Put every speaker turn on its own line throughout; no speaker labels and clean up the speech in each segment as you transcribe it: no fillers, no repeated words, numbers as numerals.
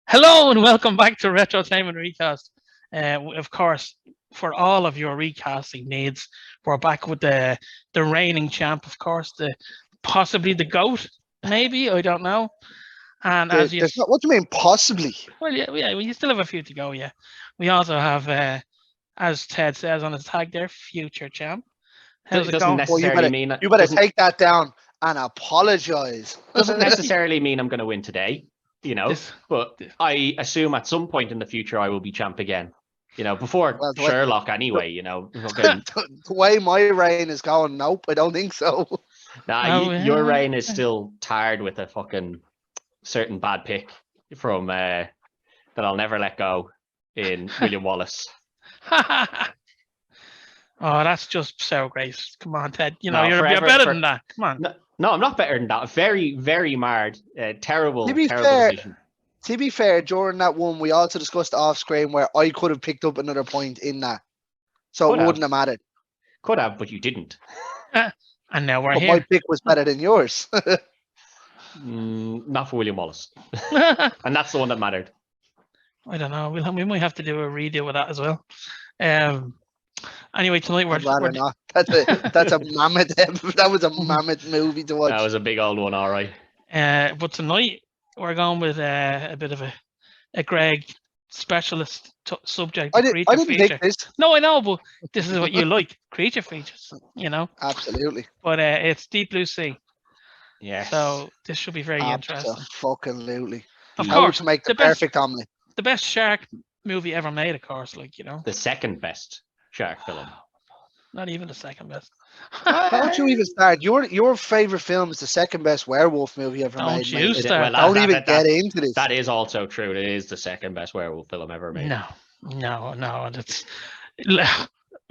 Hello and welcome back to Retrotainment Recast. Of course, for all of your recasting needs, we're back with the reigning champ, of course, the possibly the GOAT, maybe, I don't know. And as you,
There's not, what do you mean, possibly?
well, well, you still have a few to go. Yeah, we also have, as Ted says on his tag there, future champ. How's
It
it
doesn't
going?
necessarily mean
You better
doesn't,
take that down and apologize.
doesn't necessarily mean I'm going to win today,
This-
but I assume at some point in the future I will be champ again. Before
Well,
Sherlock anyway.
The way my reign is going, nope, I don't think so.
Your reign is still tired with a fucking certain bad pick from that I'll never let go in William Wallace.
Oh, that's just so great. Come on, Ted. You're
forever,
better than that. Come on.
No, I'm not better than that. Very, very marred. Terrible
fair,
decision.
To be fair, during that one, we also discussed off screen where I could have picked up another point in that. So it wouldn't have mattered.
Could have, but you didn't.
And now we're
But
here.
my pick was better than yours.
Not for William Wallace. And that's the one that mattered.
I don't know. We might have to do a redo with that as well. Anyway, tonight we're
not. That's a mammoth. That was a mammoth movie to watch.
That was a big old one, all right.
But tonight we're going with a bit of a Greg specialist subject.
I didn't pick this.
No, I know, but this is what you like. Creature features,
Absolutely.
But it's Deep Blue Sea.
Yeah.
So this should be very interesting.
Fucking
Of course,
to make the perfect omelet.
The best shark movie ever made, of course.
The second best shark film.
Not even the second best.
Don't you even start? Your favorite film is the second best werewolf movie ever made.
Don't you start?
Don't even get into this.
That is also true. It is the second best werewolf film ever made.
No. That's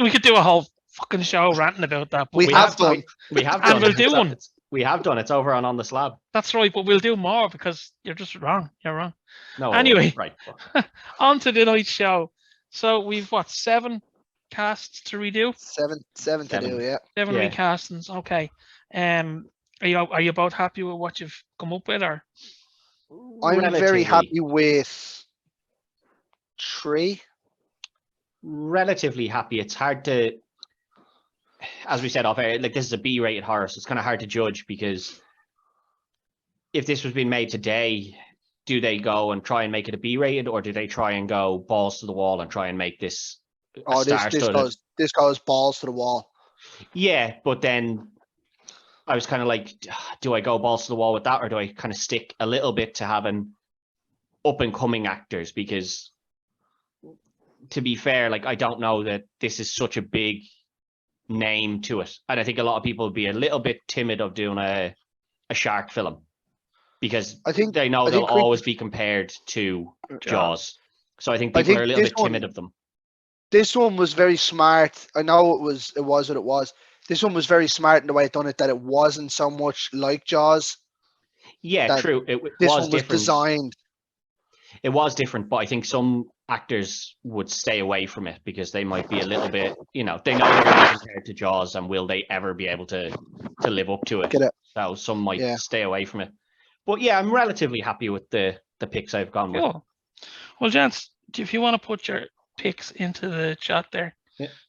we could do a whole fucking show ranting about that.
But we have done.
And we'll do one.
We have done. It's over on the slab.
That's right, but we'll do more because you're just wrong. You're wrong.
No.
Anyway,
right.
On to tonight's show. So we've 7 casts to redo.
Seven to do, yeah.
7 recastings. Okay. Are you both happy with what you've come up with, or?
I'm very happy with 3.
Relatively happy. It's hard to, as we said off air, like, this is a B-rated horror, so it's kind of hard to judge, because if this was being made today, do they go and try and make it a B-rated, or do they try and go balls to the wall and try and make this
this goes balls to the wall.
Yeah, but then I was kind of like, do I go balls to the wall with that, or do I kind of stick a little bit to having up and coming actors? Because to be fair, like, I don't know that this is such a big name to it, and I think a lot of people would be a little bit timid of doing a shark film, because I think they know they'll always be compared to Jaws. So I think people are a little bit timid of them.
This one was very smart. I know it was what it was. This one was very smart in the way it done it, that it wasn't so much like Jaws.
Yeah, true.
This one was designed.
It was different, but I think some actors would stay away from it because they might be a little bit, they know they're going to be compared to Jaws, and will they ever be able to live up to it? So some might stay away from it. But yeah, I'm relatively happy with the picks I've gone with.
Cool. Well, gents, if you want to put your picks into the chat there,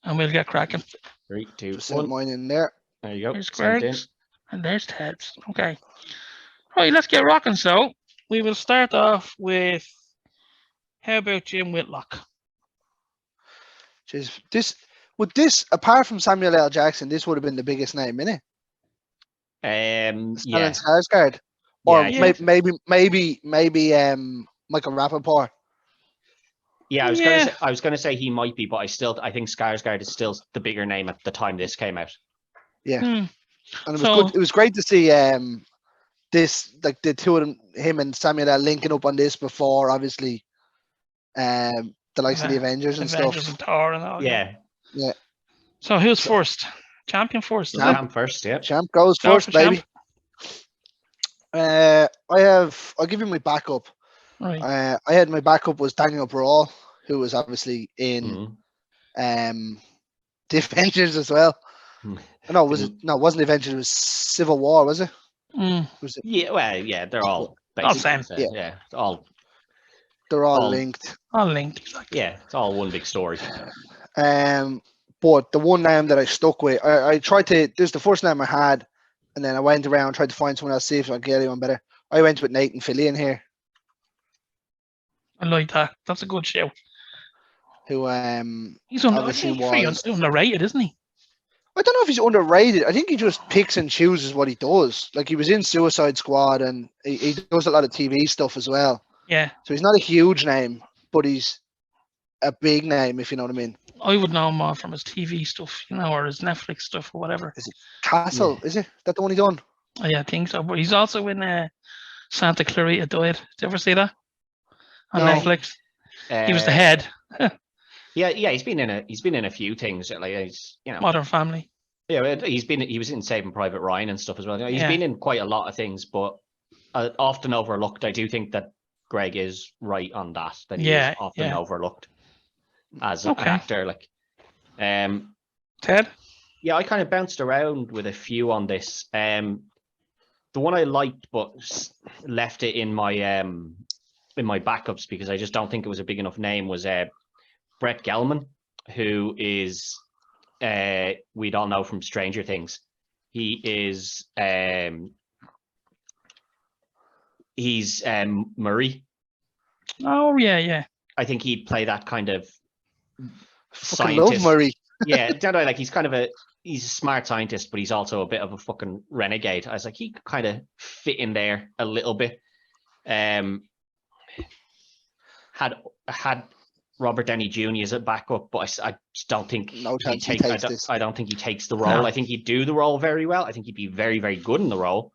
and we'll get cracking.
3, 2,
Just
1.
Set mine in there.
There you go.
There's Greg's, and there's Ted's. Okay. Right, let's get rocking. So we will start off with, how about Jim Whitlock?
Jeez, this apart from Samuel L. Jackson, this would have been the biggest name, innit?
Yeah.
Skarsgård, or maybe Michael Rappaport.
Yeah, I was gonna say he might be, but I think Skarsgård is still the bigger name at the time this came out.
Yeah, and it was good. It was great to see this, like, the two of them, him and Samuel L. linking up on this before, obviously, the likes of the Avengers and stuff.
And Thor and all.
Yeah.
So who's first? Champion first.
Champ first. Yeah.
Champ goes first, baby. I'll give you my backup.
Right.
I had my backup was Daniel Brawl, who was obviously in the Avengers as well. No, it wasn't the Avengers, it was Civil War, was it?
Was
it? Yeah, well, yeah, they're all
basically
same. Yeah, all
They're all
All-
linked.
All linked, exactly.
Yeah, it's all one big story.
But the one name that I stuck with, I tried to. This is the first name I had, and then I went around tried to find someone else, see if I could get anyone better. I went with Nathan Fillion here,
I like that. That's a good show.
who
He's
obviously was.
underrated, isn't he?
I don't know if he's underrated. I think he just picks and chooses what he does. Like he was in Suicide Squad, and he does a lot of TV stuff as well.
Yeah.
So he's not a huge name, but he's a big name, if you know what I mean.
I would know him more from his TV stuff, or his Netflix stuff or whatever.
Castle, is it? That the one he done?
Oh, yeah, I think so. But he's also in Santa Clarita Diet. Did you ever see that on
No.
Netflix? He was the head.
Yeah, he's been in a few things. Like he's,
Modern Family.
Yeah, he was in Saving Private Ryan and stuff as well. He's been in quite a lot of things, but often overlooked. I do think that Greg is right on that. That he is often overlooked as an actor. Like,
Ted.
Yeah, I kind of bounced around with a few on this. The one I liked, but left it in my backups because I just don't think it was a big enough name, was Brett Gelman, who is we'd all know from Stranger Things. He is he's Murray.
Oh yeah.
I think he'd play that kind of
Fucking love Murray.
Yeah, don't know, like he's a smart scientist, but he's also a bit of a fucking renegade. I was like, he could kind of fit in there a little bit. Had Robert Downey Jr. as a backup, but I just don't think I don't think he takes the role.
No.
I think he'd do the role very well. I think he'd be very, very good in the role.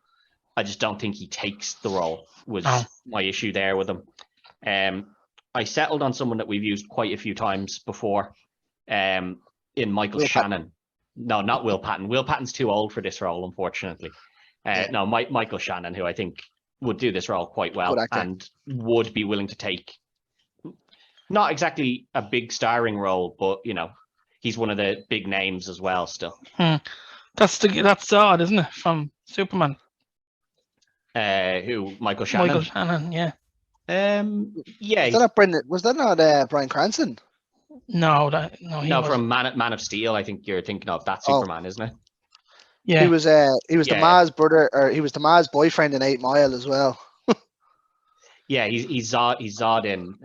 I just don't think he takes the role, was my issue there with him. I settled on someone that we've used quite a few times before, in Michael Shannon. No, not Will Patton. Will Patton's too old for this role, unfortunately. No, Michael Shannon, who I think would do this role quite well and would be willing to take not exactly a big starring role, but he's one of the big names as well still.
That's Zod, isn't it, from Superman?
Who? Michael Shannon.
Michael Shannon, yeah.
Yeah.
Was that not Bryan Cranston?
No,
from Man of Steel. I think you're thinking of that Superman, isn't it?
Yeah.
He was the Ma's brother, or he was the Ma's boyfriend in 8 Mile as well.
Yeah, he's Zod in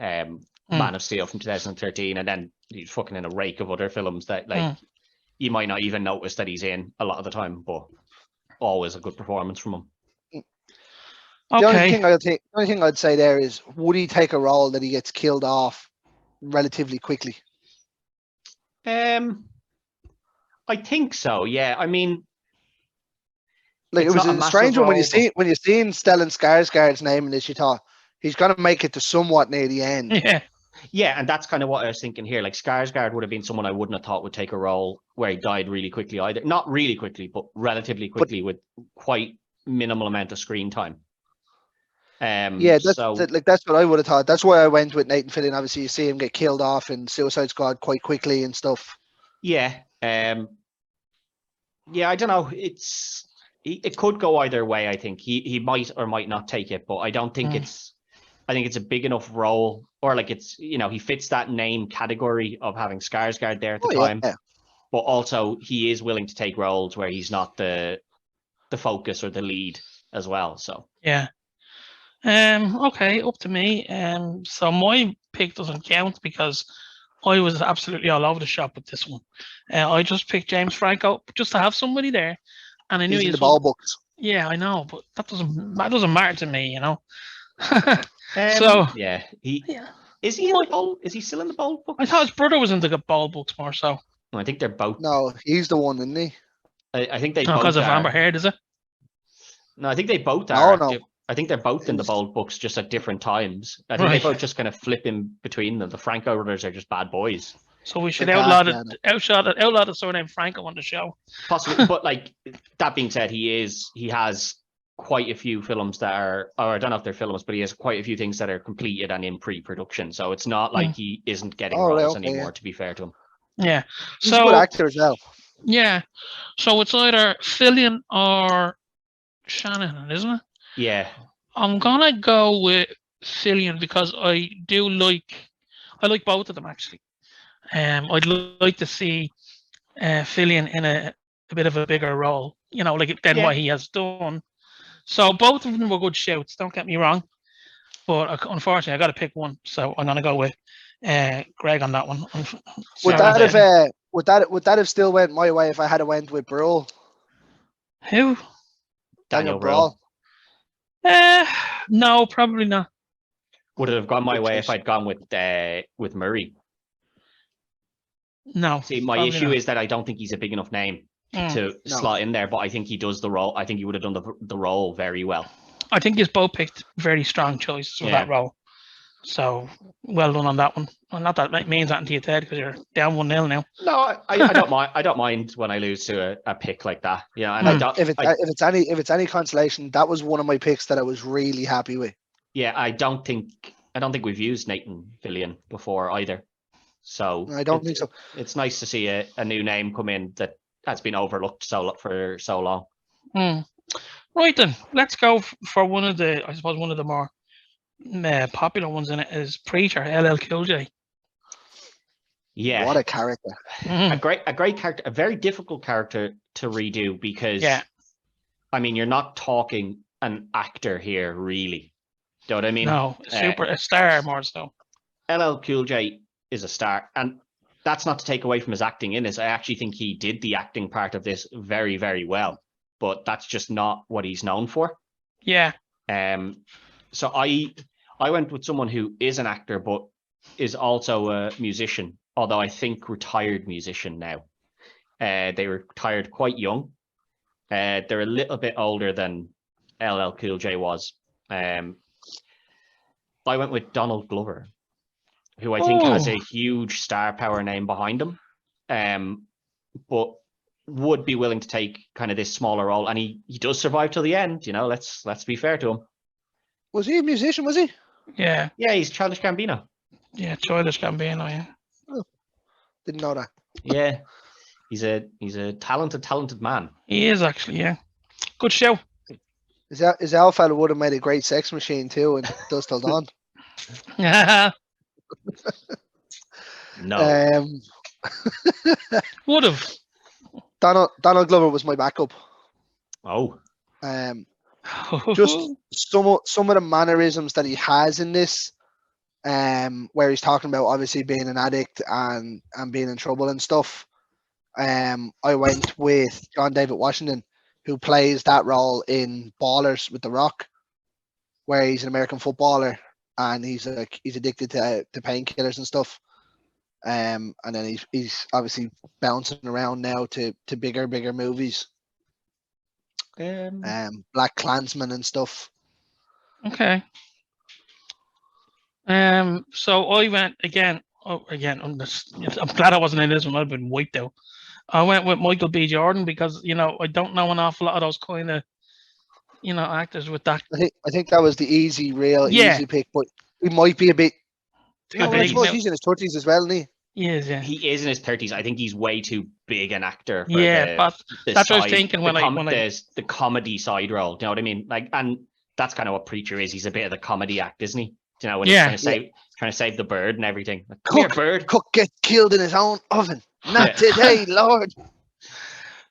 Man of Steel from 2013, and then he's fucking in a rake of other films that you might not even notice that he's in a lot of the time, but always a good performance from him.
The only thing I'd say there is, would he take a role that he gets killed off relatively quickly?
I think so. Yeah, I mean,
like it was a strange one when you seen Stellan Skarsgård's name in this. You thought he's gonna make it to somewhat near the end.
Yeah, and that's kind of what I was thinking here. Like Skarsgård would have been someone I wouldn't have thought would take a role where he died really quickly either. Not really quickly, but relatively quickly with quite minimal amount of screen time.
That's what I would have thought. That's why I went with Nathan Fillion. Obviously, you see him get killed off in Suicide Squad quite quickly and stuff.
Yeah, I don't know. It could go either way. I think he might or might not take it, but I don't think it's. I think it's a big enough role, or like it's he fits that name category of having Skarsgård there at the time, but also he is willing to take roles where he's not the focus or the lead as well. So
yeah. Okay, up to me. So my pick doesn't count because I was absolutely all over the shop with this one. I just picked James Franco just to have somebody there, and I knew
he's in the ball books.
Yeah, I know, but that doesn't matter to me,
So yeah, is he still in the ball books?
I thought his brother was in the ball books more so.
I think they're both.
No, he's the one, isn't he?
I think they both
because of Amber Heard, is it?
No, I think they both are.
No.
I think they're both in the bold books, just at different times. I think they both just kind of flip in between them. The Franco brothers are just bad boys.
So we should outlaw the surname Franco on the show.
Possibly, but like that being said, he has quite a few films that are, or I don't know if they're films, but he has quite a few things that are completed and in pre-production. So it's not like he isn't getting roles anymore. To be fair to him.
Yeah,
he's a good actor as well.
Yeah, so it's either Fillion or Shannon, isn't it?
Yeah.
I'm gonna go with Cillian because I like both of them actually. I'd like to see Cillian in a bit of a bigger role, than what he has done. So both of them were good shouts. Don't get me wrong, but unfortunately, I got to pick one. So I'm gonna go with Greg on that one.
Would that have still went my way if I had went with Brawl?
Who?
Daniel
Brawl.
No, probably not.
Would it have gone my way if I'd gone with Murray?
No.
See, my issue is that I don't think he's a big enough name to slot in there, but I think he does the role. I think he would have done the role very well.
I think he's both picked very strong choices for that role. So well done on that one. Well, not that it means that to you, Ted, because you're down 1-0 now.
No, I don't mind. I don't mind when I lose to a pick like that. Yeah, and I don't.
If it's any consolation, that was one of my picks that I was really happy with.
Yeah, I don't think we've used Nathan Fillion before either. So
I don't think so.
It's nice to see a new name come in that has been overlooked for so long.
Right then, let's go for one of the more popular ones in it is Preacher, LL Cool J.
Yeah,
what a character!
A great character, a very difficult character to redo because I mean, you're not talking an actor here, really. Do you know what I mean?
No, a star more so.
LL Cool J is a star, and that's not to take away from his acting in this. I actually think he did the acting part of this very, very well, but that's just not what he's known for.
Yeah.
So I went with someone who is an actor, but is also a musician, although I think retired musician now. They retired quite young. They're a little bit older than LL Cool J was. I went with Donald Glover, who I think has a huge star power name behind him, but would be willing to take kind of this smaller role, and he does survive till the end. Let's be fair to him.
Was he a musician? Was he?
Yeah.
Yeah, he's Childish Gambino.
Yeah, Childish Gambino. Yeah.
Oh, didn't know that.
Yeah, he's a talented man.
He is actually. Yeah. Good show.
His Alpha would have made a great sex machine too, and does till dawn.
Yeah.
No.
Would have.
Donald Glover was my backup.
Oh.
Just some of the mannerisms that he has in this, where he's talking about obviously being an addict and being in trouble and stuff. I went with John David Washington, who plays that role in Ballers with The Rock, where he's an American footballer and he's addicted to painkillers and stuff. And then he's obviously bouncing around now to bigger movies. Black Klansman and stuff.
Okay. So I went again. I'm glad I wasn't in this one. I'd been wiped out. I went with Michael B. Jordan because I don't know an awful lot of those kind of actors with that.
I think that was the easy pick, but he might be a bit. I suppose he's in his 30s as well, isn't he?
He is, yeah.
He is in his 30s. I think he's way too big an actor. For
but that's what I was thinking when
the comedy side role. Do you know what I mean? And that's kind of what Preacher is. He's a bit of the comedy act, isn't he? When he's trying to save the bird and everything. Like, come here, bird.
Cook gets killed in his own oven. Not today, Lord.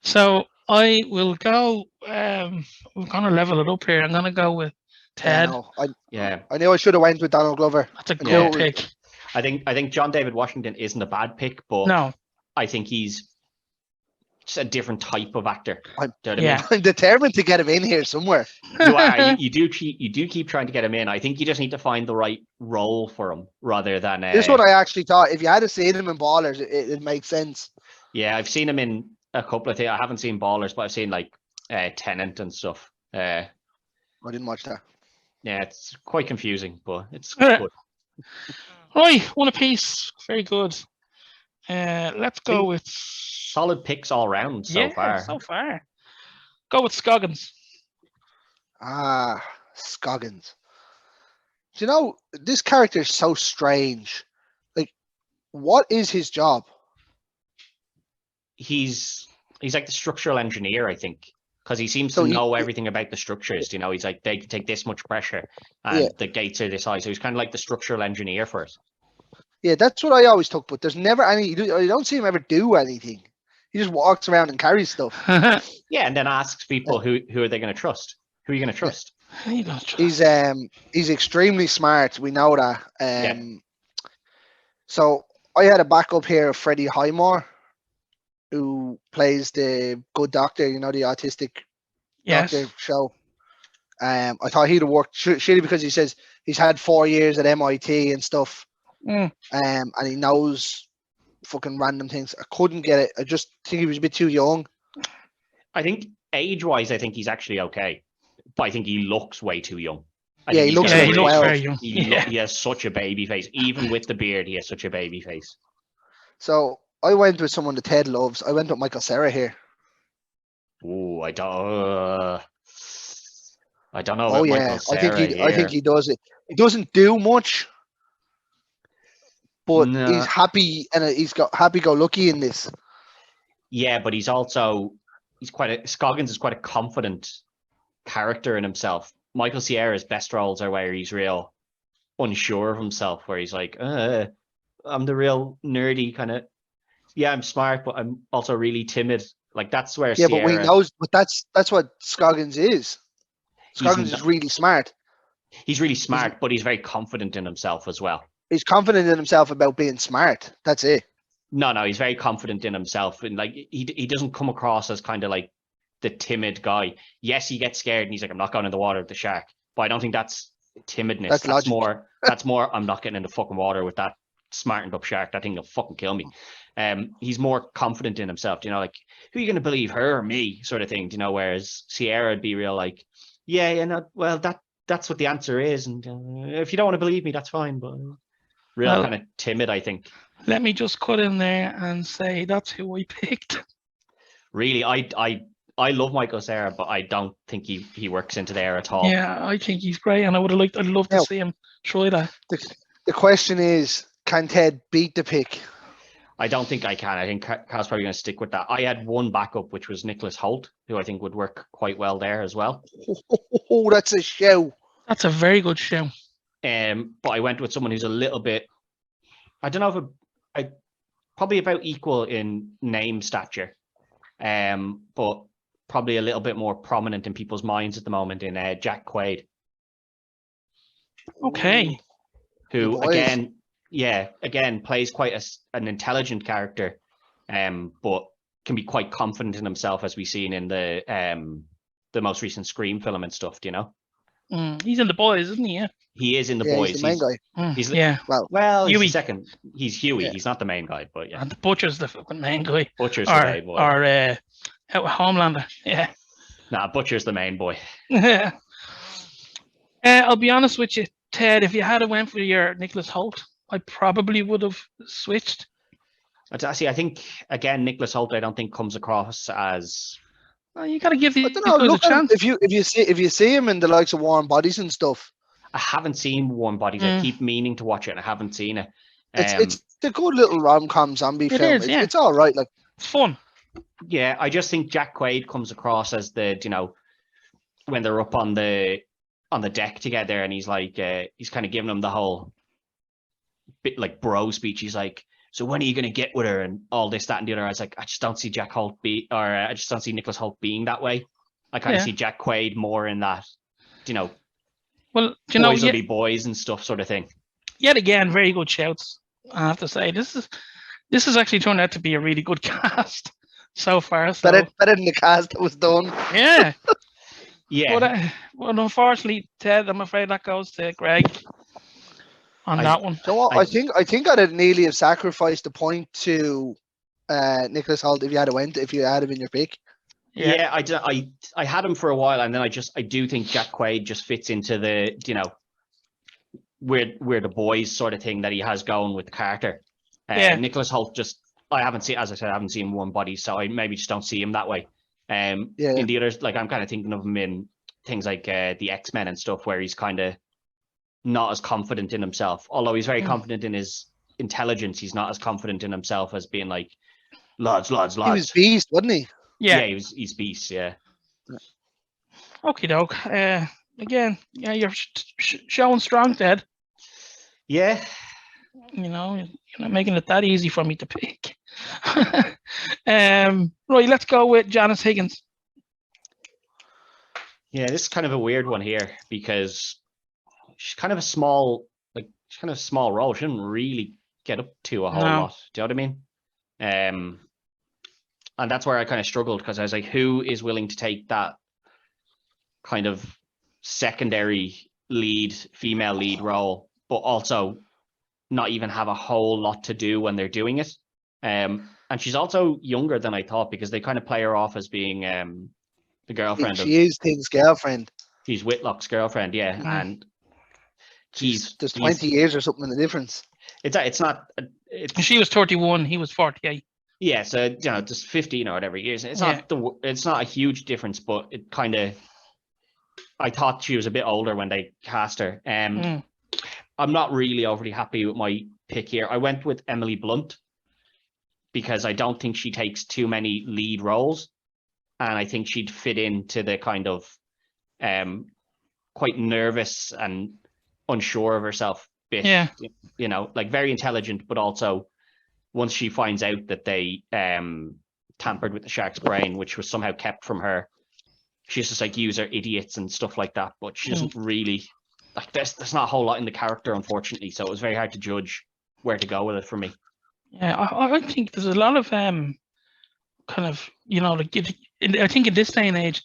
So I will go. We're gonna level it up here. I'm gonna go with Ted.
I knew I should have went with Donald Glover.
That's a good pick.
I think John David Washington isn't a bad pick, but
no,
I think he's just a different type of actor.
I'm determined to get him in here somewhere.
You are. You do keep trying to get him in. I think you just need to find the right role for him rather than.
This one I actually thought if you had seen him in Ballers, it makes sense.
Yeah, I've seen him in a couple of things. I haven't seen Ballers, but I've seen like Tenant and stuff.
I didn't watch that.
Yeah, it's quite confusing, but it's good.
Right, one apiece. Very good. Let's go with
solid picks all round so far.
So far. Go with Scoggins.
Scoggins. Do you know, this character is so strange. Like, what is his job?
He's like the structural engineer, I think. because he seems
So
to
he-
know everything about the structures. You know, he's like, they can take this much pressure, and
Yeah.
the gates are this high. So he's kind of like the structural engineer for it.
Yeah, that's what I always took. But there's never any. I don't see him ever do anything. He just walks around and carries stuff.
Yeah, and then asks people who are they going to trust? Who are you going to trust?
You don't trust.
He's extremely smart. We know that.
Yeah.
So I had a backup here of Freddie Highmore, who plays the good doctor. You know, the autistic
Yes.
doctor show. I thought he'd have worked shitty because he says he's had 4 years at MIT and stuff.
Mm.
And he knows fucking random things. I couldn't get it. I just think he was a bit too young.
I think age-wise, I think he's actually okay, but I think he looks way too young.
Yeah, he looks
Yeah,
like
he
he's
looks
12.
very young.
He has such a baby face. Even with the beard, he has such a baby face.
So I went with someone that Ted loves. I went with Michael Cera here.
Oh, I don't know
Oh
about
yeah,
Michael Cera
I think he does it. He doesn't do much, but
No.
he's happy and he's got happy-go-lucky in this.
Yeah, but Scoggins is quite a confident character in himself. Michael Cera's best roles are where he's real unsure of himself, where he's like, I'm the real nerdy kind of, yeah, I'm smart, but I'm also really timid. Like that's where
Yeah, but we
Cera,
knows, but that's what Scoggins is. Scoggins is really smart.
he's really smart, but he's very confident in himself as well.
He's confident in himself about being smart. That's it.
No, he's very confident in himself, and like he doesn't come across as kind of like the timid guy. Yes, he gets scared and he's like, I'm not going in the water with the shark. But I don't think that's timidness.
That's
That's
logic.
more I'm not getting in the fucking water with that smartened up shark. That thing will fucking kill me. He's more confident in himself, you know, like, who are you gonna believe, her or me, sort of thing, you know, whereas Sierra would be real like, well, that's what the answer is, and if you don't want to believe me, that's fine, but real kind of timid, I think.
Let me just cut in there and say that's who I picked.
Really, I love Michael Cera, but I don't think he works into there at all.
Yeah, I think he's great, and I'd love to see him try that.
The question is, can Ted beat the pick?
I don't think I can. I think Carl's probably going to stick with that. I had one backup, which was Nicholas Hoult, who I think would work quite well there as well.
Oh, that's a show.
That's a very good show.
But I went with someone who's a little bit, I don't know if probably about equal in name stature, but probably a little bit more prominent in people's minds at the moment in Jack Quaid.
Okay.
Who again plays quite an intelligent character, but can be quite confident in himself, as we've seen in the most recent Scream film and stuff. Do you know?
He's in The Boys, isn't he? Yeah.
He is in The Boys.
He's the main guy.
He's
yeah.
Well,
Huey.
he's the second. He's Huey.
Yeah.
He's not the main guy, but yeah.
And the Butcher's the fucking main guy.
Butcher's the main boy.
Or Homelander. Yeah.
Nah, Butcher's the main boy.
I'll be honest with you, Ted. If you had went for your Nicholas Hoult, I probably would have switched.
I think again, Nicholas Hoult, I don't think comes across as.
You got to give
I don't know.
guys a chance.
If you see him in the likes of Warm Bodies and stuff,
I haven't seen Warm Bodies. I keep meaning to watch it, and I haven't seen it.
it's a good little rom-com zombie film.
Is, yeah.
It's all right. Like,
it's fun.
Yeah, I just think Jack Quaid comes across as the, you know, when they're up on the deck together, and he's like, he's kind of giving them the whole bit like bro speech. He's like, so when are you gonna get with her, and all this, that, and the other. I was like, I just don't see Jack Hoult I just don't see Nicholas Hoult being that way. I kind of see Jack Quaid more in that, you know,
well, you know,
boys will be boys and stuff, sort of thing.
Yet again, very good shouts. I have to say, this is actually turned out to be a really good cast so far. So.
better than the cast that was done.
Yeah.
Yeah.
But unfortunately, Ted, I'm afraid that goes to Greg on that one.
So what? I think I'd nearly have sacrificed the point to Nicholas Hoult if you had him in your pick.
Yeah, I had him for a while, and then I do think Jack Quaid just fits into the, you know, we're the boys sort of thing that he has going with Carter. Nicholas Hoult I haven't seen Warm Bodies, so I maybe just don't see him that way. In the others, like, I'm kind of thinking of him in things like the X-Men and stuff, where he's kind of not as confident in himself. Although he's very confident in his intelligence, he's not as confident in himself as being like, lads.
He was Beast, wasn't he?
Yeah,
he's Beast. Yeah.
Okay, doke. Again, yeah, you're showing strong, Ted.
Yeah.
You know, you're not making it that easy for me to pick. Right, let's go with Janice Higgins.
Yeah, this is kind of a weird one here because she's kind of a small, role. She didn't really get up to a whole lot. Do you know what I mean? And that's where I kind of struggled because I was like, who is willing to take that kind of secondary female lead role, but also not even have a whole lot to do when they're doing it. And she's also younger than I thought because they kind of play her off as being the girlfriend.
She is Thing's girlfriend.
She's Whitlock's girlfriend, yeah. And
there's 20 years or something in the difference.
It's not.
She was 31. He was 48.
Yeah, so just 15 or whatever years. It's not a huge difference, but it kind of. I thought she was a bit older when they cast her. I'm not really overly happy with my pick here. I went with Emily Blunt because I don't think she takes too many lead roles, and I think she'd fit into the kind of quite nervous and unsure of herself bit.
Yeah.
Like very intelligent, but also once she finds out that they tampered with the shark's brain, which was somehow kept from her, she's just like user idiots and stuff like that. But she doesn't really like. There's not a whole lot in the character, unfortunately. So it was very hard to judge where to go with it for me.
Yeah, I think there's a lot of kind of I think in this day and age,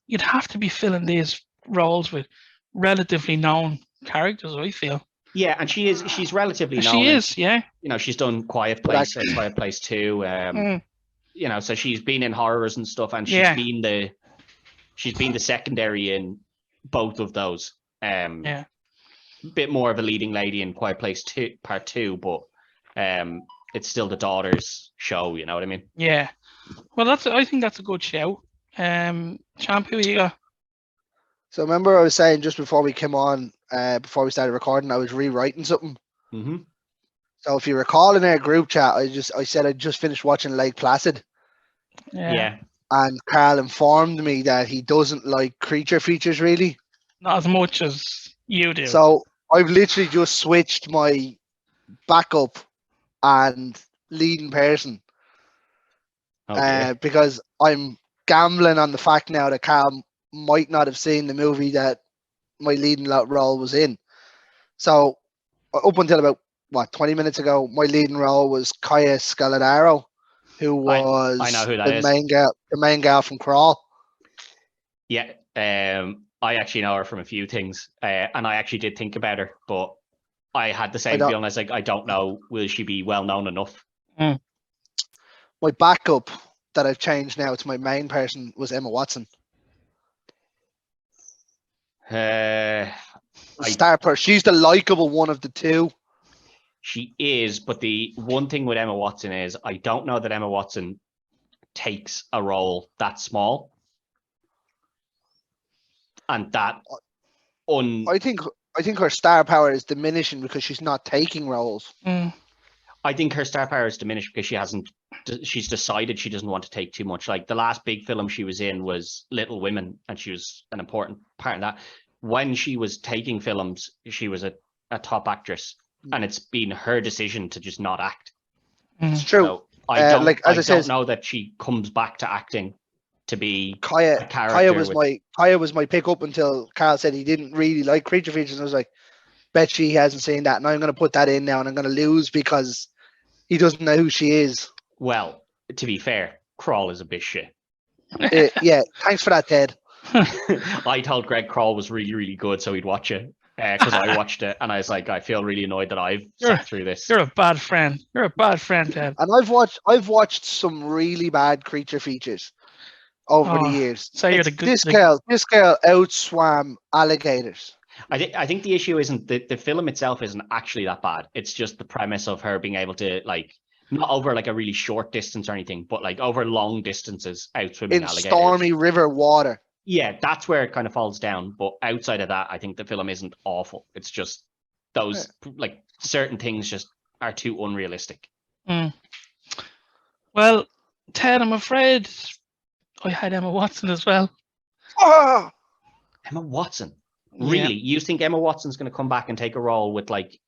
you'd have to be filling these roles with relatively known characters. I feel.
Yeah, and she's relatively known.
She is, yeah.
She's done Quiet Place, Quiet Place 2. So she's been in horrors and stuff, and she's been the secondary in both of those. A bit more of a leading lady in Quiet Place 2 Part 2, but it's still the daughter's show. You know what I mean?
Yeah. Well, I think that's a good show. Champ, who you got?
So remember I was saying just before we came on, before we started recording, I was rewriting something.
Mm-hmm.
So if you recall in our group chat, I said I just finished watching Lake Placid.
Yeah.
And Carl informed me that he doesn't like creature features really.
Not as much as you do.
So I've literally just switched my backup and leading person. Because I'm gambling on the fact now that Carl might not have seen the movie that my leading role was in. So up until about 20 minutes ago, my leading role was Kaya Scaladaro, who was
I know who that
the
is.
main gal from Crawl.
Yeah, I actually know her from a few things, and I actually did think about her, but I had the same feeling. I was like, I don't know, will she be well known enough?
My backup that I've changed now to my main person was Emma Watson. Star person. She's the likable one of the two.
She is, but the one thing with Emma Watson is I don't know that Emma Watson takes a role that small, and that
I think her star power is diminishing because she's not taking roles.
I think her star power is diminished because she's decided she doesn't want to take too much. Like the last big film she was in was Little Women, and she was an important part in that. When she was taking films, she was a top actress, and it's been her decision to just not act.
It's true.
So I don't know that she comes back to acting to be
Kaya.
a character.
Kaya was my pick up until Carl said he didn't really like creature features, and I was like, bet he hasn't seen that. And I'm going to put that in now, and I'm going to lose because he doesn't know who she is.
Well, to be fair, Crawl is a bit shit.
Yeah, thanks for that, Ted.
I told Greg Crawl was really, really good, so he'd watch it because I watched it, and I was like, I feel really annoyed that I've sat through this.
You're a bad friend. You're a bad friend, Ted.
And I've watched some really bad creature features over the years.
So you're
this girl outswam alligators.
I think the issue isn't the film itself isn't actually that bad. It's just the premise of her being able to not over a really short distance or anything, but over long distances out swimming alligators. In
stormy river water.
Yeah, that's where it kind of falls down. But outside of that, I think the film isn't awful. It's just those certain things just are too unrealistic.
Well, Ted, I'm afraid I had Emma Watson as well.
Oh!
Emma Watson.
Yeah.
Really? You think Emma Watson's going to come back and take a role with like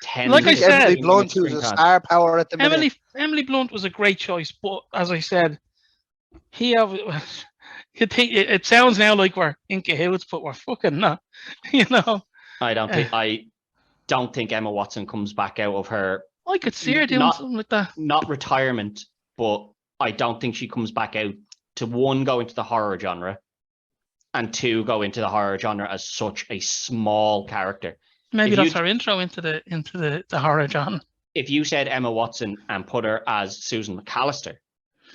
10
Like I said,
Emily Blunt, who's a star power at the minute.
Emily Blunt was a great choice, but as I said, it sounds now like we're in cahoots, but we're fucking not. You know.
I don't think Emma Watson comes back out of her.
I could see her doing something like that.
Not retirement, but I don't think she comes back out to, one, go into the horror genre, and two, go into the horror genre as such a small character.
Maybe that's her intro into the horror genre.
If you said Emma Watson and put her as Susan McAllister,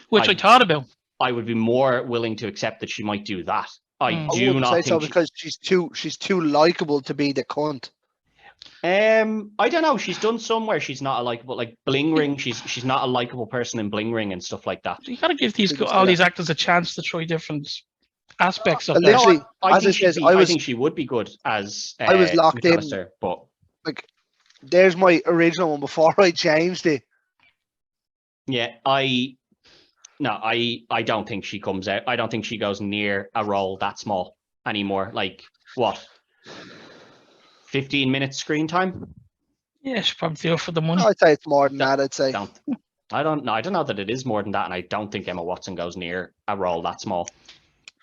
which I thought about,
I would be more willing to accept that she might do that. I do not
say
think
so because she's too likable to be the cunt.
I don't know. She's done somewhere. She's not a likable, like Bling Ring. She's not a likable person in Bling Ring and stuff like that.
You got to give these actors a chance to try different aspects of
literally.
I think she would be good as.
I was locked in,
but
like, there's my original one before I changed it.
Yeah, I don't think she comes out. I don't think she goes near a role that small anymore. Like what? 15 minutes screen time?
Yeah, she probably do it for the money.
I'd say it's more than that. I'd say.
I don't know that it is more than that, and I don't think Emma Watson goes near a role that small.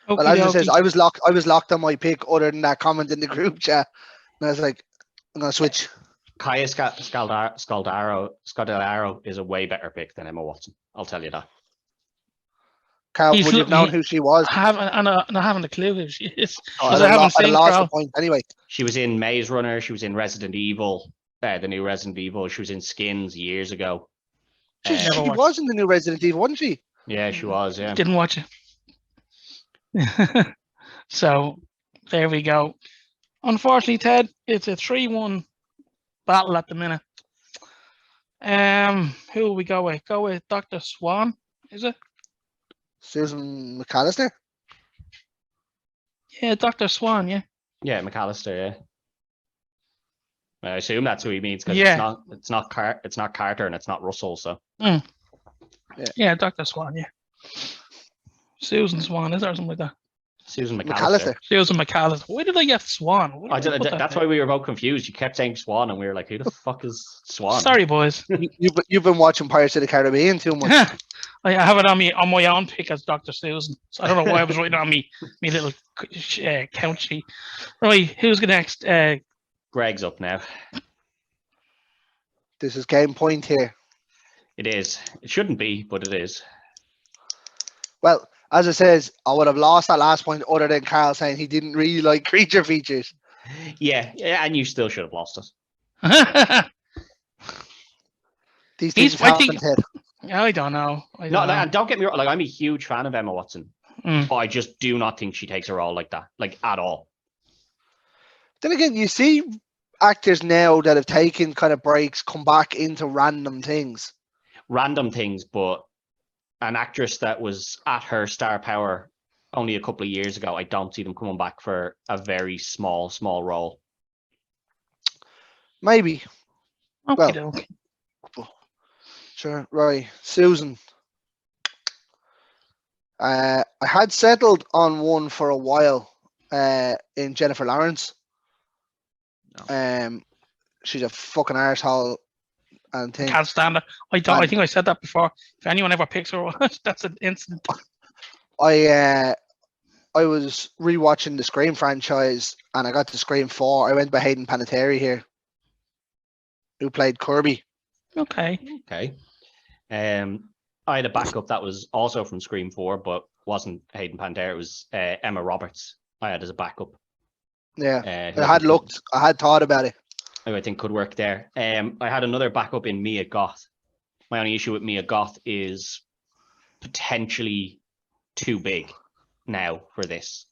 Well, as I said, I was locked on my pick. Other than that comment in the group chat, and I was like, I'm gonna switch.
Kaya Scaldaro is a way better pick than Emma Watson. I'll tell you that.
Carl, would you have known who she was?
I haven't a clue who she is.
I haven't seen Carl. Point anyway.
She was in Maze Runner. She was in Resident Evil, the new Resident Evil. She was in Skins years ago.
She was in the new Resident Evil, wasn't she?
Yeah, she was. Yeah.
Didn't watch it. So there we go. Unfortunately, Ted, it's a 3-1 battle at the minute. Who will we go with? Go with Dr. Swan, is it?
Susan McAllister?
Yeah, Dr. Swan, yeah.
Yeah, McAllister, yeah. I assume that's who he means because it's not Carter and it's not Russell, so.
Yeah, Dr. Swan, yeah. Susan Swan, is there something like that?
Susan McAllister.
Susan McAllister. Why did I get Swan?
That's why we were both confused. You kept saying Swan, and we were like, "Who the fuck is Swan?"
Sorry, boys.
You've been watching Pirates of the Caribbean too much.
I have it on my own pick as Dr. Susan. So I don't know why I was writing on me little count sheet. Right, who's next?
Greg's up now.
This is game point here.
It is. It shouldn't be, but it is.
Well, as it says, I would have lost that last point other than Carl saying he didn't really like creature features.
Yeah, and you still should have lost it.
These things happen, Ted.
I don't know.
And don't get me wrong. Like, I'm a huge fan of Emma Watson, but I just do not think she takes a role like that, like at all.
Then again, you see actors now that have taken kind of breaks come back into random things.
But an actress that was at her star power only a couple of years ago, I don't see them coming back for a very small role.
Maybe.
Okay.
Sure, right. Susan. I had settled on one for a while in Jennifer Lawrence. No. She's a fucking arsehole.
Can't stand her. I think I said that before. If anyone ever picks her, that's an instant.
I was rewatching the Scream franchise and I got to Scream 4. I went by Hayden Panettiere here, who played Kirby.
Okay.
I had a backup that was also from Scream 4, but wasn't Hayden Panettiere. It was Emma Roberts. I had as a backup.
Yeah, I had thought about it.
I think could work there. I had another backup in Mia Goth. My only issue with Mia Goth is potentially too big now for this.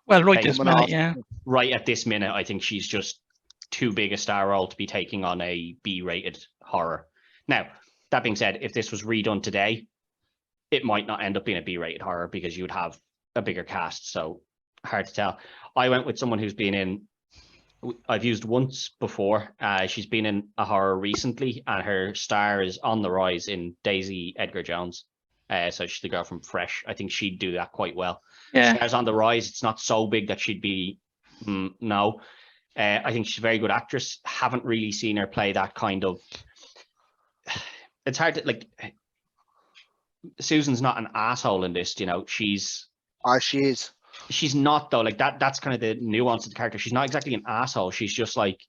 Well, right this minute, yeah.
Right at this minute, I think she's just too big a star role to be taking on a B-rated horror. Now, that being said, if this was redone today, it might not end up being a B-rated horror because you would have a bigger cast. So hard to tell. I went with someone who's been in. I've used once before. She's been in a horror recently, and her star is on the rise in Daisy Edgar Jones. So she's the girl from Fresh. I think she'd do that quite well.
Yeah.
Stars on the Rise. It's not so big that she'd be no. I think she's a very good actress. Haven't really seen her play that kind of. It's hard to like. Susan's not an asshole in this, you know. She's
She is.
She's not though. Like that's kind of the nuance of the character. She's not exactly an asshole. She's just like,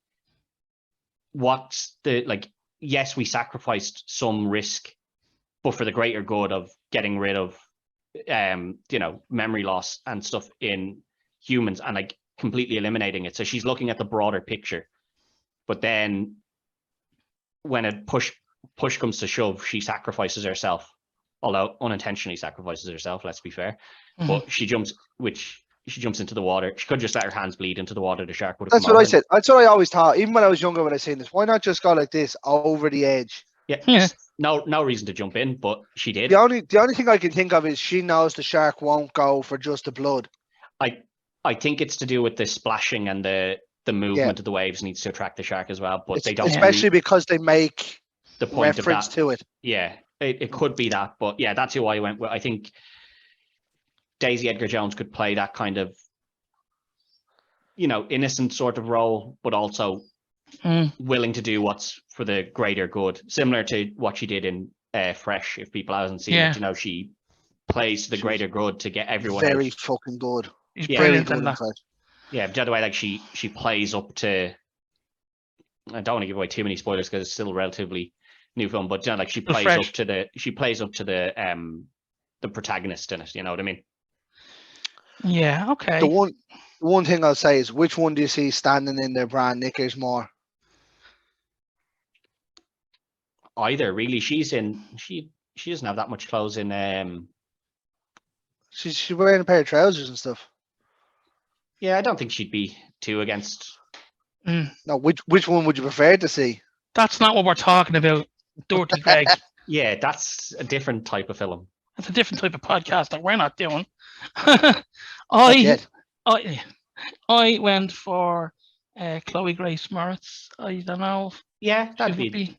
what's the like? Yes, we sacrificed some risk, but for the greater good of getting rid of, you know, memory loss and stuff in humans, and like completely eliminating it. So she's looking at the broader picture, but then when it push comes to shove, she sacrifices herself, although unintentionally sacrifices herself. Let's be fair, but she jumps into the water. She could just let her hands bleed into the water. The shark would have.
That's what I said. That's what I always thought. Even when I was younger, when I seen this, why not just go like this over the edge?
Yeah. No reason to jump in, but she did.
The only thing I can think of is she knows the shark won't go for just the blood.
I think it's to do with the splashing and the movement of the waves needs to attract the shark as well, but they don't.
Especially because they make
the point
reference
of that
to it.
Yeah, it could be that, but yeah, that's who I went with. I think Daisy Edgar-Jones could play that kind of, you know, innocent sort of role, but also willing to do what's for the greater good, similar to what she did in Fresh. If people haven't seen it, you know, she plays to the greater good to get everyone
very
out.
fucking good.
He's brilliant in that.
Yeah, the other way, like she plays up to. I don't want to give away too many spoilers because it's still a relatively new film, but you know, like she plays up to the protagonist in it. You know what I mean?
Yeah. Okay.
The one thing I'll say is, which one do you see standing in their brand knickers more?
Either really. She doesn't have that much clothes in.
She's wearing a pair of trousers and stuff.
Yeah, I don't think she'd be too against.
No, which one would you prefer to see?
That's not what we're talking about, Dirty Greg.
Yeah, that's a different type of film.
That's a different type of podcast that we're not doing. I went for Chloe Grace Moretz. I don't know.
Yeah, that'd be.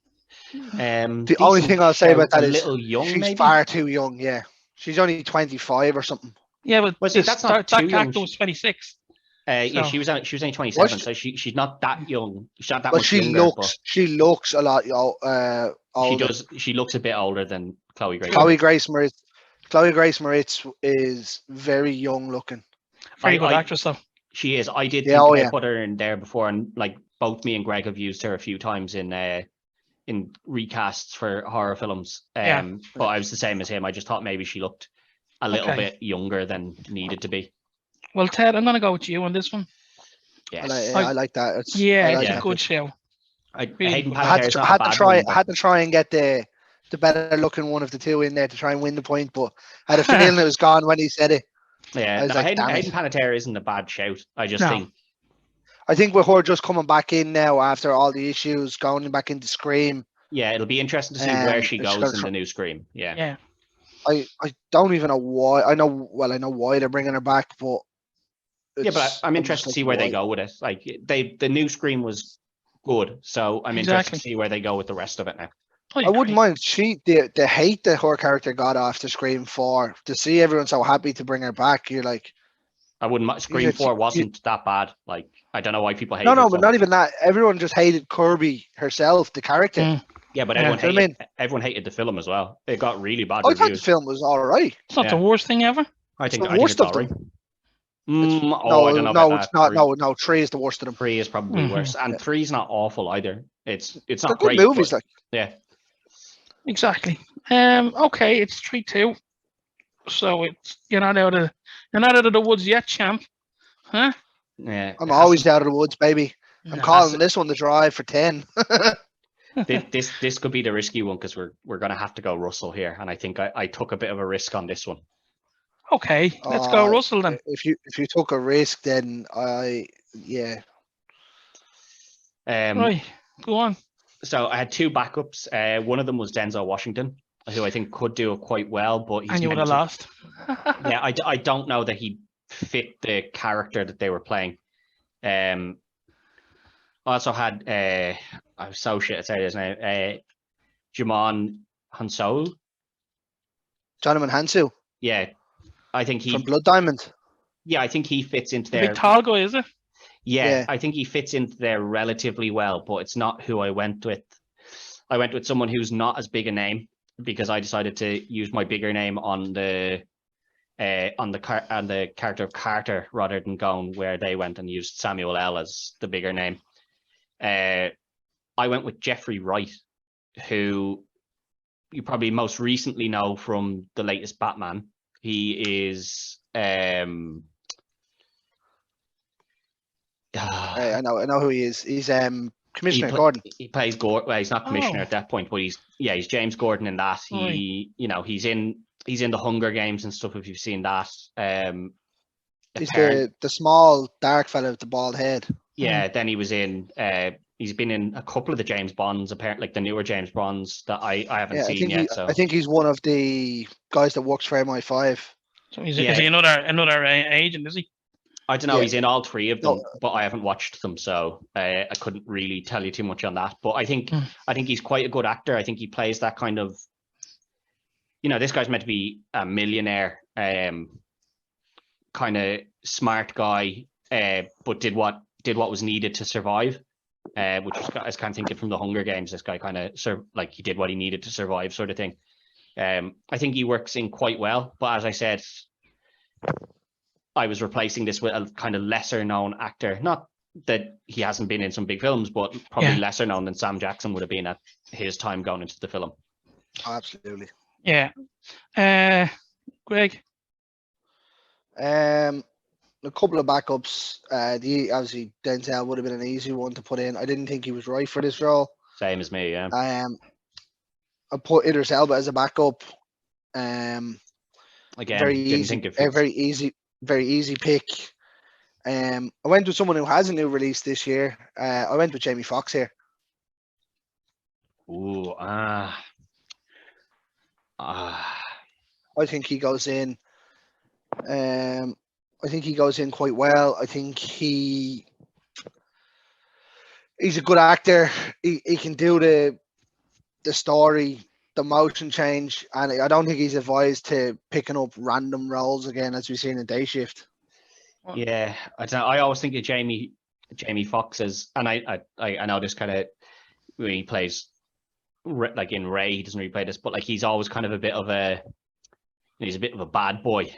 The only thing I'll say about that is she's
maybe?
far too young. Yeah, she's only 25 or something.
Yeah, but
that's not too young.
That was 26.
Yeah, she was only 27, so she's not that young. She's not that
but
much
she
younger.
She looks a lot older.
She does. She looks a bit older than Chloe Grace.
Chloe Grace Moretz is very young looking.
Very good actress though.
She is. I did think I put her in there before, and like both me and Greg have used her a few times in recasts for horror films. But I was the same as him. I just thought maybe she looked a little bit younger than needed to be.
Well, Ted, I'm gonna go with you on this one.
Yes.
I like that. It's
a good show.
I had to try and get the better looking one of the two in there to try and win the point, but I had a feeling it was gone when he said it.
Yeah, Hayden Panettiere isn't a bad shout. I think
with her just coming back in now after all the issues, going back into Scream.
Yeah, it'll be interesting to see where she goes in the new Scream. Yeah.
I don't even know why. I know why they're bringing her back, but
but I'm interested to see where they go with it. Like the new Scream was good, so I'm interested to see where they go with the rest of it now.
I wouldn't mind. The hate that her character got after Scream 4, to see everyone so happy to bring her back, you're like,
I wouldn't mind. Scream 4 wasn't that bad. Like, I don't know why people hate it.
No, but not even that. Everyone just hated Kirby herself, the character.
Yeah, but everyone hated the film as well. It got really bad reviews.
I thought the film was all right.
It's not the worst thing ever.
I think
the worst of them.
I don't know
it's not. No, 3 is the worst of them.
3 is probably worse, and 3 is not awful either. It's not
They're
great.
Good movies, like
exactly. Okay, it's 3-2. So it's you're not out of the woods yet, champ. Huh?
Yeah.
I'm always out of the woods, baby. I'm calling this one the drive for 10.
This could be the risky one because we're gonna have to go Russell here, and I think I took a bit of a risk on this one.
Okay, let's go Russell then.
If you took a risk, then
Right, go on.
So I had 2 backups. One of them was Denzel Washington, who I think could do it quite well, but
and you would have lost.
Yeah, I don't know that he fit the character that they were playing. I also had I'm so shit at saying his name. Jamon Hounsou.
Jonathan Hansu
Yeah, I think
from Blood Diamond.
Yeah, I think he fits into
The
there.
big tall guy, is it?
Yeah, I think he fits into there relatively well, but it's not who I went with. I went with someone who's not as big a name because I decided to use my bigger name on the character of Carter rather than going where they went and used Samuel L as the bigger name. I went with Jeffrey Wright, who you probably most recently know from the latest Batman. He is
I know who he is. He's Commissioner Gordon.
He plays Gordon. Well, he's not commissioner at that point, but he's James Gordon in that. He he's in the Hunger Games and stuff. If you've seen that,
he's the small dark fellow with the bald head.
Yeah, then he was in. He's been in a couple of the James Bonds, apparently, like the newer James Bonds that I haven't seen yet.
I think he's one of the guys that works for MI5.
So is he another agent? Is he?
I don't know. He's in all three of them, but I haven't watched them, so I couldn't really tell you too much on that. But I think he's quite a good actor. I think he plays that kind of, this guy's meant to be a millionaire, kind of smart guy, but did what was needed to survive, which was, I was kind of thinking from the Hunger Games. This guy kind of he did what he needed to survive, sort of thing. I think he works in quite well, but as I said, I was replacing this with a kind of lesser known actor. Not that he hasn't been in some big films, but probably lesser known than Sam Jackson would have been at his time going into the film.
Oh, absolutely.
Yeah. Greg?
A couple of backups. Obviously Denzel would have been an easy one to put in. I didn't think he was right for this role.
Same as me, yeah.
I put Idris Elba as a backup.
Again,
very easy pick. I went with someone who has a new release this year. I went with Jamie Foxx here.
Ooh, I
think he goes in. I think he goes in quite well. I think he's a good actor. He can do the story, the motion change, and I don't think he's advised to picking up random roles again, as we've seen in Day Shift.
Yeah, I don't know. I always think of Jamie Foxx as, and I know this kind of when he plays like in Ray, he doesn't really play this, but like he's always kind of a bit of he's a bit of a bad boy.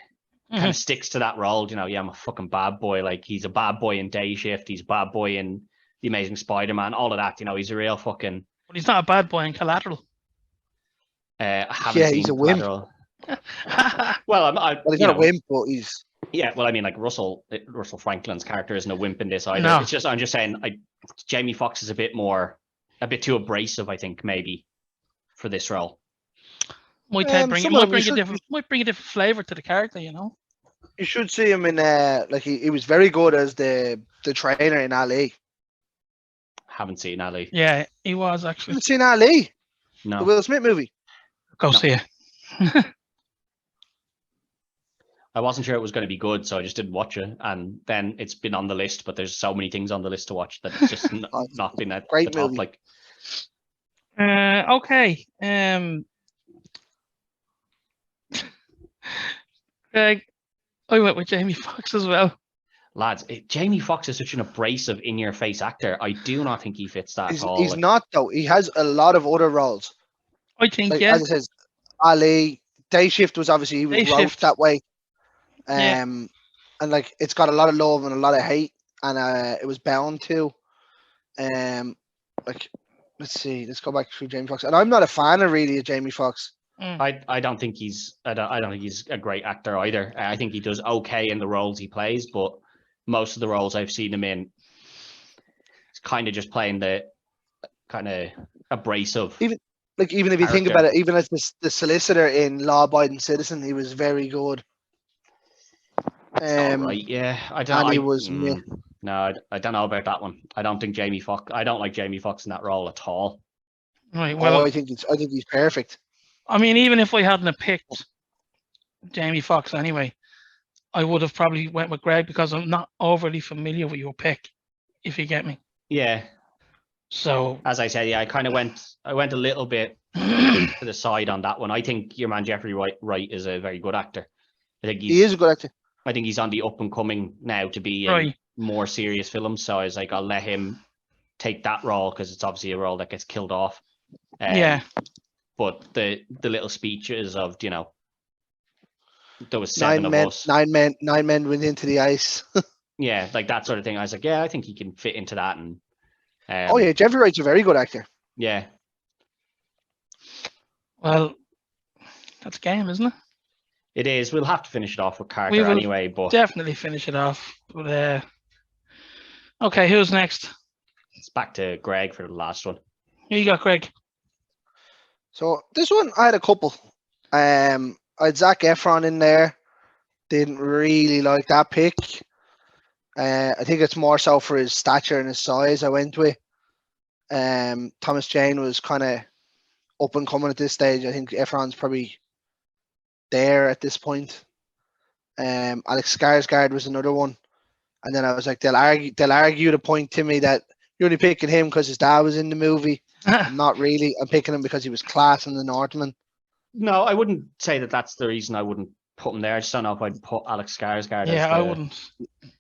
Kind of sticks to that role, I'm a fucking bad boy. Like he's a bad boy in Day Shift, he's a bad boy in The Amazing Spider-Man, all of that. He's a real fucking.
But he's not a bad boy in Collateral.
I haven't seen
he's a
Collateral.
Well, he's not a wimp, but he's.
Yeah, well, I mean, like Russell Franklin's character isn't a wimp in this either.
No.
It's just I'm just saying, Jamie Foxx is a bit too abrasive, I think, maybe for this role.
Might bring a different flavor to the character,
You should see him in he was very good as the trainer in Ali.
Haven't seen Ali.
Yeah, he was actually.
Haven't seen Ali?
No.
The Will Smith movie.
Go see it.
I wasn't sure it was going to be good, so I just didn't watch it. And then it's been on the list, but there's so many things on the list to watch that it's just not been at
great
the top.
Movie.
Like,
okay. Greg, I went with Jamie Foxx as well.
Lads, Jamie Foxx is such an abrasive, in-your-face actor. I do not think he fits that at all.
He's not, though. He has a lot of other roles.
I think,
As I said, Ali, Day Shift was obviously, he was wrote that way. And it's got a lot of love and a lot of hate, and it was bound to. Let's see, let's go back to Jamie Foxx. And I'm not a fan of Jamie Foxx.
I don't think he's a great actor either. I think he does okay in the roles he plays, but most of the roles I've seen him in, it's kind of just playing the kind of abrasive.
Even if you think about it, even as the solicitor in Law Abiding Citizen, he was very good.
Right, yeah. I don't.
No,
I don't know about that one. I don't think Jamie Foxx. I don't like Jamie Foxx in that role at all.
Right. Well,
I think he's perfect.
I mean, even if I hadn't have picked Jamie Foxx anyway, I would have probably went with Greg because I'm not overly familiar with your pick, if you get me.
Yeah.
So
as I said, yeah, I went a little bit to the side on that one. I think your man Jeffrey Wright is a very good actor. I think
He is a good actor.
I think he's on the up and coming now to be in
Right.
more serious films. So I was like, I'll let him take that role because it's obviously a role that gets killed off.
Yeah.
But the little speeches of, you know, there was seven
Nine
of
men,
us.
9 men went into the ice.
Yeah, like that sort of thing. I was like, yeah, I think he can fit into that. And
Oh yeah, Jeffrey Wright's a very good actor.
yeah,
Well, that's game, isn't it?
it is. We'll have to finish it off with
We
Carter
will
anyway. But
definitely finish it off. But okay, who's next?
it's back to Greg for the last one.
Who you got, Craig?
So this one, I had a couple. I had Zac Efron in there. Didn't really like that pick. I think it's more so for his stature and his size I went with. Thomas Jane was kind of up and coming at this stage. I think Efron's probably there at this point. Alex Skarsgård was another one. And then I was like, they'll argue the point to me that you're only picking him because his dad was in the movie. I'm not really. I'm picking him because he was class in The Northman.
No, I wouldn't say that that's the reason I wouldn't put him there. I just don't know if I'd put Alex Skarsgård.
Yeah,
as
I wouldn't.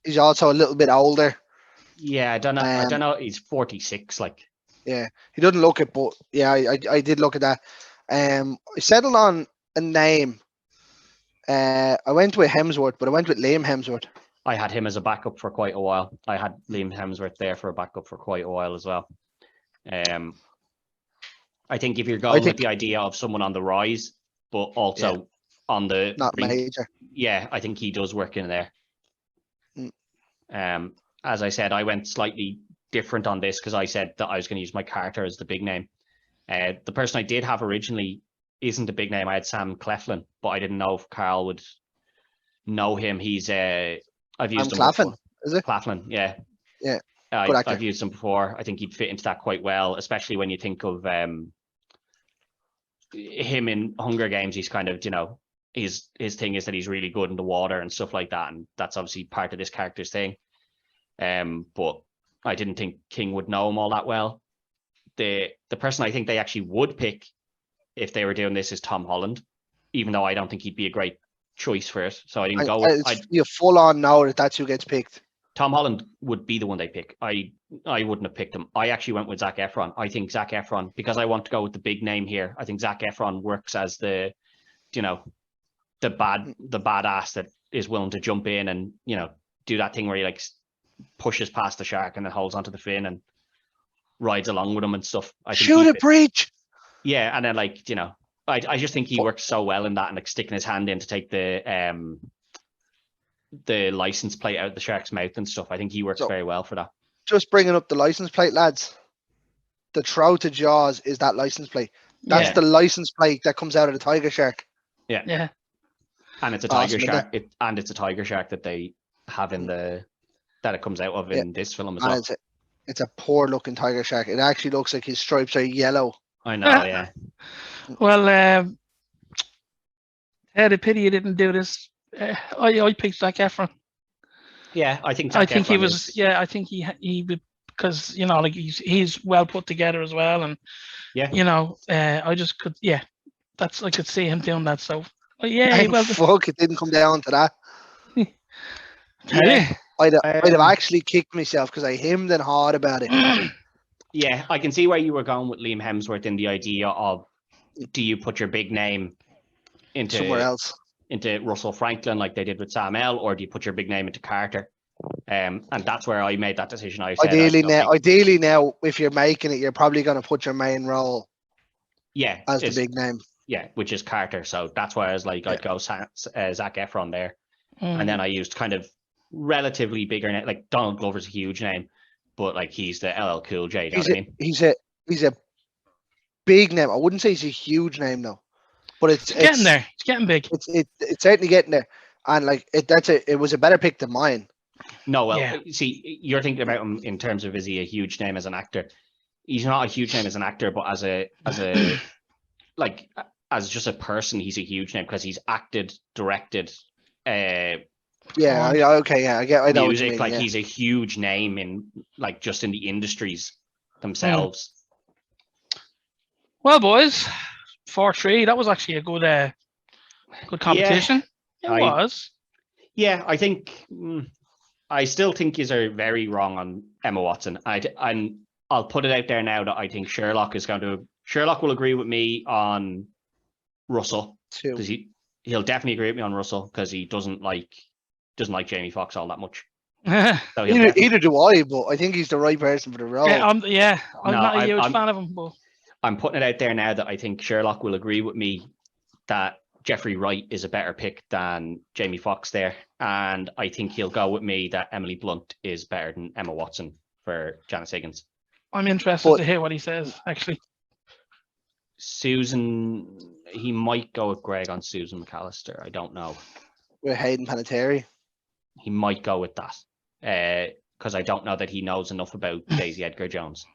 He's also a little bit older.
Yeah, I don't know. I don't know. He's 46. Like,
Yeah, he doesn't look it, but yeah, I did look at that. I settled on a name. I went with Hemsworth, but I went with Liam Hemsworth.
I had him as a backup for quite a while. I had Liam Hemsworth there for a backup for quite a while as well. I think if you're going with the idea of someone on the rise, but also on the
not major.
Yeah, I think he does work in there. As I said, I went slightly different on this because I said that I was going to use my Carter as the big name. The person I did have originally isn't a big name. I had Sam Cleflin, but I didn't know if Carl would know him. He's I've used him
Claflin,
before.
is it?
Claflin, yeah.
Yeah. Good actor.
I've used him before. I think he'd fit into that quite well, especially when you think of him in Hunger Games. He's kind of, you know, his thing is that he's really good in the water and stuff like that, and that's obviously part of this character's thing. But I didn't think King would know him all that well. The person I think they actually would pick if they were doing this is Tom Holland, even though I don't think he'd be a great choice for it. So I didn't go with.
You full on know that that's who gets picked.
Tom Holland would be the one they pick. I wouldn't have picked him. I actually went with Zac Efron. I think Zac Efron, because I want to go with the big name here. I think Zac Efron works as the, you know, the badass that is willing to jump in and, you know, do that thing where he like pushes past the shark and then holds onto the fin and rides along with him and stuff. I think
Shoot a breach.
Yeah, and then like, you know, I just think he works so well in that and like sticking his hand in to take the license plate out of the shark's mouth and stuff. I think he works very well for that.
Just bringing up the license plate, lads. The throw to Jaws is that license plate. That's the license plate that comes out of the tiger shark.
Yeah.
Yeah.
And it's a tiger shark. It's a tiger shark that they have in that it comes out of in this film as well.
It's a poor looking tiger shark. It actually looks like his stripes are yellow.
I know, yeah.
Well, the pity you didn't do this. I picked Zac Efron.
Yeah, I think
he was. Yeah, I think he would, because, you know, like he's well put together as well, and you know, I just could. Yeah, that's, I could see him doing that. So
fuck, it didn't come down to that.
Yeah.
I'd have actually kicked myself because I hemmed and hawed about it.
Yeah, I can see where you were going with Liam Hemsworth in the idea of, do you put your big name into
somewhere else,
into Russell Franklin like they did with Sam L, or do you put your big name into Carter? And that's where I made that decision.
Ideally now, if you're making it, you're probably going to put your main role, as the big name.
Yeah, which is Carter. So that's why I was like, I'd go Zac Efron there, and then I used kind of relatively bigger name, like Donald Glover's a huge name, but like he's the LL Cool J. You know what I mean?
He's a big name. I wouldn't say he's a huge name though, but it's
getting there. It's getting big.
It's certainly getting there, and like it was a better pick than mine.
No, well, see, you're thinking about him in terms of, is he a huge name as an actor? He's not a huge name as an actor, but as a like as just a person, he's a huge name because he's acted, directed. I know what you mean, he's a huge name in just in the industries themselves.
Well, boys, 4-3. That was actually a good competition. It was.
Yeah, I think I still think you are very wrong on Emma Watson. I'll put it out there now that I think Sherlock will agree with me on Russell, because he'll definitely agree with me on Russell, because he doesn't like Jamie Foxx all that much.
So either do I, but I think he's the right person for the role.
I'm not a huge fan of him, but
I'm putting it out there now that I think Sherlock will agree with me that Jeffrey Wright is a better pick than Jamie Foxx there, and I think he'll go with me that Emily Blunt is better than Emma Watson for Janice Higgins.
I'm interested to hear what he says, actually.
Susan, he might go with Greg on Susan McAllister. I don't know.
With Hayden Panettiere.
He might go with that, because I don't know that he knows enough about Daisy Edgar Jones.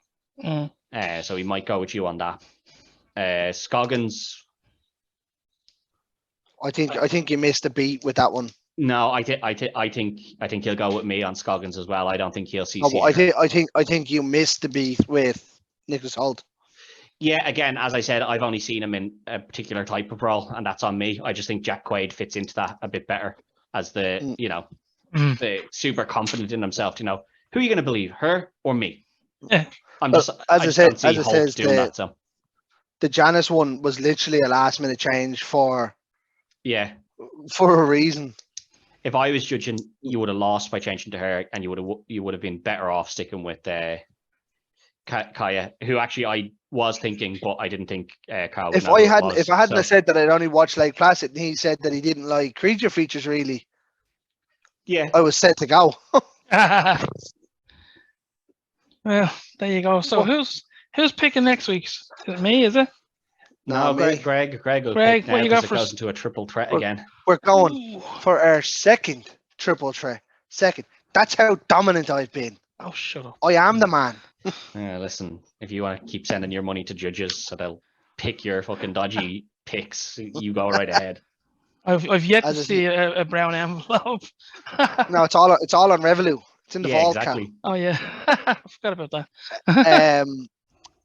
So he might go with you on that. Scoggins.
I think you missed a beat with that one.
No, I think he'll go with me on Scoggins as well. I don't think he'll see.
I think you missed the beat with Nicholas Hoult.
Yeah, again, as I said, I've only seen him in a particular type of role, and that's on me. I just think Jack Quaid fits into that a bit better as the the super confident in himself. Who are you going to believe, her or me?
Yeah.
The Janice one was literally a last minute change for a reason.
If I was judging, you would have lost by changing to her, and you would have been better off sticking with Kaya, who actually I was thinking, but I didn't think Kyle.
If I hadn't said that I'd only watched Lake Placid, and he said that he didn't like creature features really, I was set to go.
Well, there you go. So who's picking next week's? Is it me? Is it?
No, Greg will pick now,
what you got for?
It goes into a triple threat again.
We're going for our second triple threat. Second. That's how dominant I've been.
Oh, shut up.
I am the man.
Listen, if you want to keep sending your money to judges so they'll pick your fucking dodgy picks, you go right ahead.
I've yet to see a brown envelope.
No, it's all on Revolut. It's in the vault.
Exactly.
Oh yeah, I forgot about that.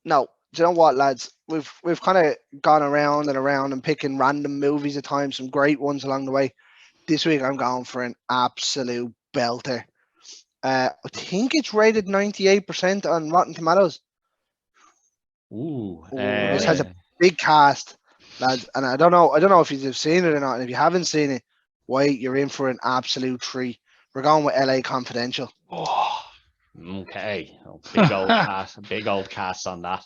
No, do you know what, lads? We've kind of gone around and picking random movies at times, some great ones along the way. This week I'm going for an absolute belter. I think it's rated 98% on Rotten Tomatoes.
Ooh,
this has a big cast, lads, and I don't know if you've seen it or not. And if you haven't seen it, wait, you're in for an absolute treat. We're going with LA Confidential.
Oh,
okay, big old cast on that.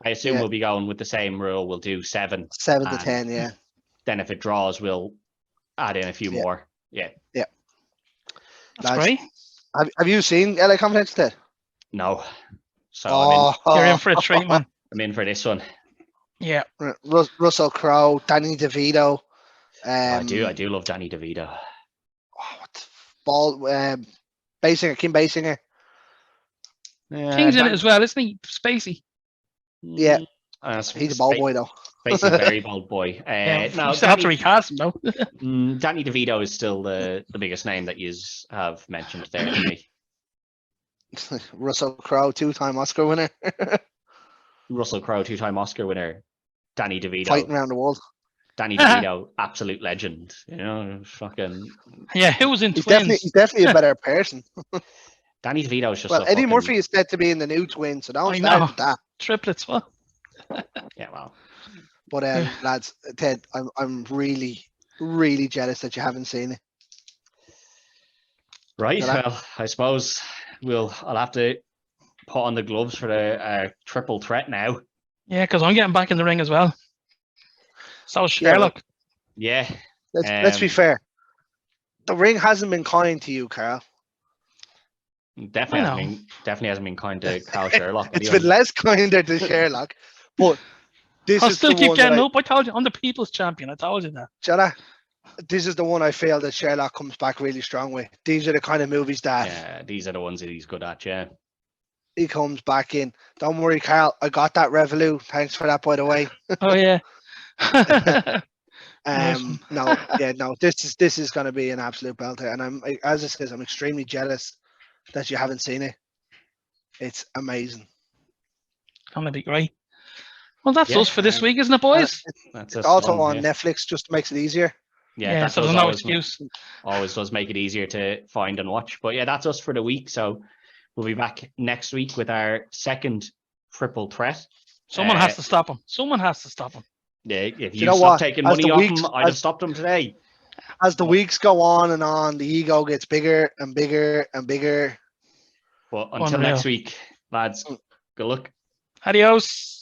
I assume we'll be going with the same rule. We'll do 7
to 10. Yeah.
Then if it draws, we'll add in a few more. Yeah.
That's great.
Have you seen LA Confidential, Ted?
No. So
you're in for a treat, man.
I'm in for this one.
Yeah.
Russell Crowe, Danny DeVito.
I do love Danny DeVito.
Kim Basinger.
King's in it as well, isn't he? Spacey.
Yeah. He's a bald boy though.
He's a very bold boy.
You still have to recast him though.
Danny DeVito is still the biggest name that you have mentioned there to me.
Russell Crowe, 2-time Oscar winner.
Russell Crowe, 2-time Oscar winner. Danny DeVito.
Fighting around the world.
Danny DeVito, absolute legend. Fucking.
Yeah, who was in Twins?
He's definitely a better person.
Danny DeVito is just.
Eddie Murphy is set to be in the new Twins, so don't start with that.
Triplets, what?
Yeah, well.
But lads, Ted, I'm really, really jealous that you haven't seen it.
Right. Well, I suppose I'll have to put on the gloves for the triple threat now.
Yeah, because I'm getting back in the ring as well. So Sherlock.
Yeah.
Let's be fair. The ring hasn't been kind to you, Carl.
Definitely hasn't been kind to Carl Sherlock.
It's been less kinder to Sherlock, but
I'll still keep getting up. I told you, I'm the people's champion. I told you that.
Shut this is the one I feel that Sherlock comes back really strong with. These are the kind of movies that.
Yeah, these are the ones that he's good at. Yeah.
He comes back in. Don't worry, Carl. I got that Revolut. Thanks for that, by the way.
Oh yeah.
No. This is going to be an absolute belter, and as it says, I'm extremely jealous that you haven't seen it. It's amazing.
Gonna be great. Well, that's
Yeah,
us for this week, isn't it, boys?
That's
It's
us
also
done,
on
yeah.
Netflix, just makes it easier.
Yeah, that
so
does
there's no
always,
excuse.
always does make it easier to find and watch. But yeah, that's us for the week. So we'll be back next week with our second triple threat.
Someone has to stop him. Someone has to stop him.
Yeah, if
you
you
know
stop
what?
taking
As
money
the
off
weeks-
him, I'd have stopped him today.
As the weeks go on and on, the ego gets bigger and bigger and bigger.
But until
Unreal.
next week, lads, good luck.
Adios.